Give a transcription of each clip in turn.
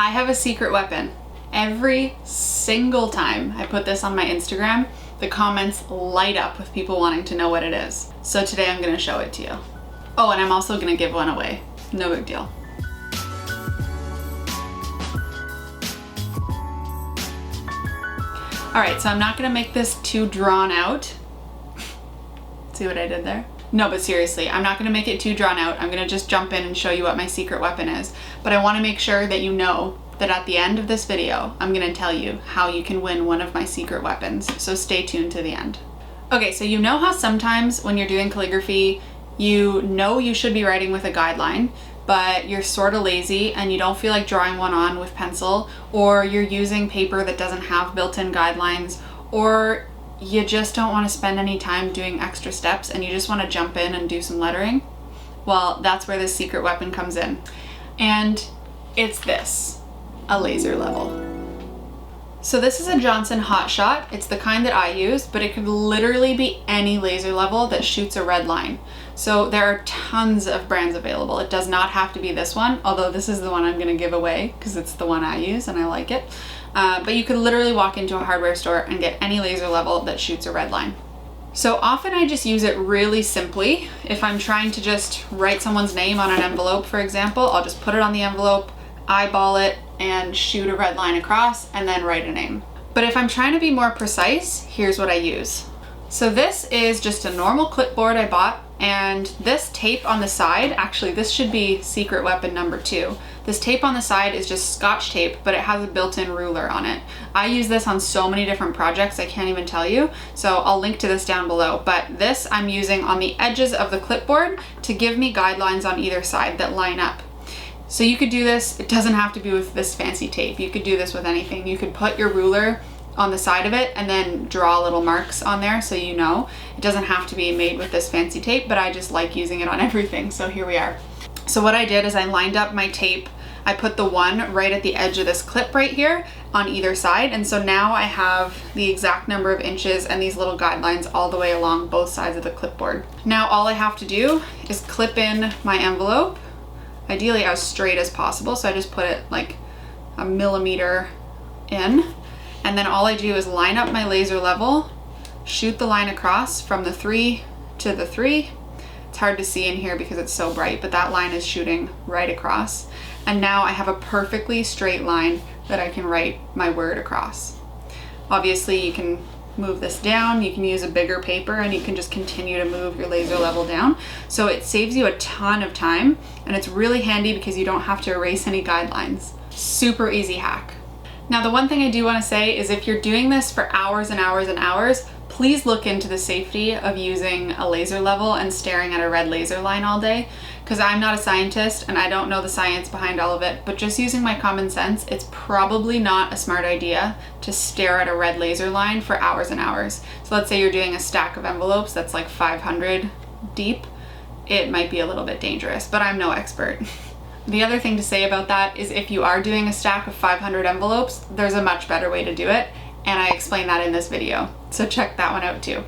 I have a secret weapon. Every single time I put this on my Instagram, the comments light up with people wanting to know what it is. So today I'm gonna show it to you. Oh, and I'm also gonna give one away. No big deal. All right, so I'm not gonna make this too drawn out. See what I did there? No, but seriously, I'm not gonna make it too drawn out. I'm gonna just jump in and show you what my secret weapon is. But I wanna make sure that you know that at the end of this video, I'm gonna tell you how you can win one of my secret weapons. So stay tuned to the end. Okay, so you know how sometimes when you're doing calligraphy, you know you should be writing with a guideline, but you're sort of lazy and you don't feel like drawing one on with pencil, or you're using paper that doesn't have built-in guidelines, or you just don't want to spend any time doing extra steps and you just want to jump in and do some lettering. Well, that's where this secret weapon comes in. And it's this, a laser level. So this is a Johnson Hot Shot. It's the kind that I use, but it could literally be any laser level that shoots a red line. So there are tons of brands available. It does not have to be this one, although this is the one I'm gonna give away because it's the one I use and I like it. But you could literally walk into a hardware store and get any laser level that shoots a red line. So often I just use it really simply. If I'm trying to just write someone's name on an envelope, for example, I'll just put it on the envelope, eyeball it, and shoot a red line across and then write a name. But if I'm trying to be more precise, here's what I use. So this is just a normal clipboard I bought, and this tape on the side, actually this should be secret weapon number 2. This tape on the side is just Scotch tape, but it has a built-in ruler on it. I use this on so many different projects I can't even tell you, so I'll link to this down below. But this I'm using on the edges of the clipboard to give me guidelines on either side that line up. So you could do this, it doesn't have to be with this fancy tape. You could do this with anything. You could put your ruler on the side of it and then draw little marks on there so you know. It doesn't have to be made with this fancy tape, but I just like using it on everything, so here we are. So what I did is I lined up my tape. I put the one right at the edge of this clip right here on either side, and so now I have the exact number of inches and these little guidelines all the way along both sides of the clipboard. Now all I have to do is clip in my envelope, ideally as straight as possible, so I just put it like a millimeter in, and then all I do is line up my laser level, shoot the line across from the 3 to the 3. It's hard to see in here because it's so bright, but that line is shooting right across. And now I have a perfectly straight line that I can write my word across. Obviously you can move this down, you can use a bigger paper, and you can just continue to move your laser level down. So it saves you a ton of time, and it's really handy because you don't have to erase any guidelines. Super easy hack. Now the one thing I do want to say is if you're doing this for hours and hours and hours, please look into the safety of using a laser level and staring at a red laser line all day, because I'm not a scientist and I don't know the science behind all of it, but just using my common sense, it's probably not a smart idea to stare at a red laser line for hours and hours. So let's say you're doing a stack of envelopes that's like 500 deep, it might be a little bit dangerous, but I'm no expert. The other thing to say about that is if you are doing a stack of 500 envelopes, there's a much better way to do it, and I explain that in this video, so check that one out too.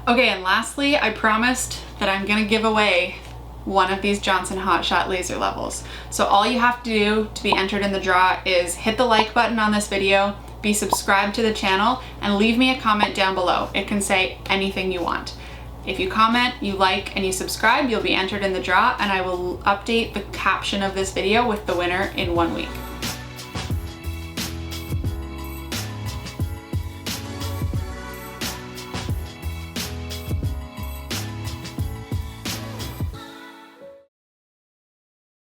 Okay, and lastly, I promised that I'm gonna give away one of these Johnson Hot Shot laser levels. So all you have to do to be entered in the draw is hit the like button on this video, be subscribed to the channel, and leave me a comment down below. It can say anything you want. If you comment, you like, and you subscribe, you'll be entered in the draw, and I will update the caption of this video with the winner in 1 week.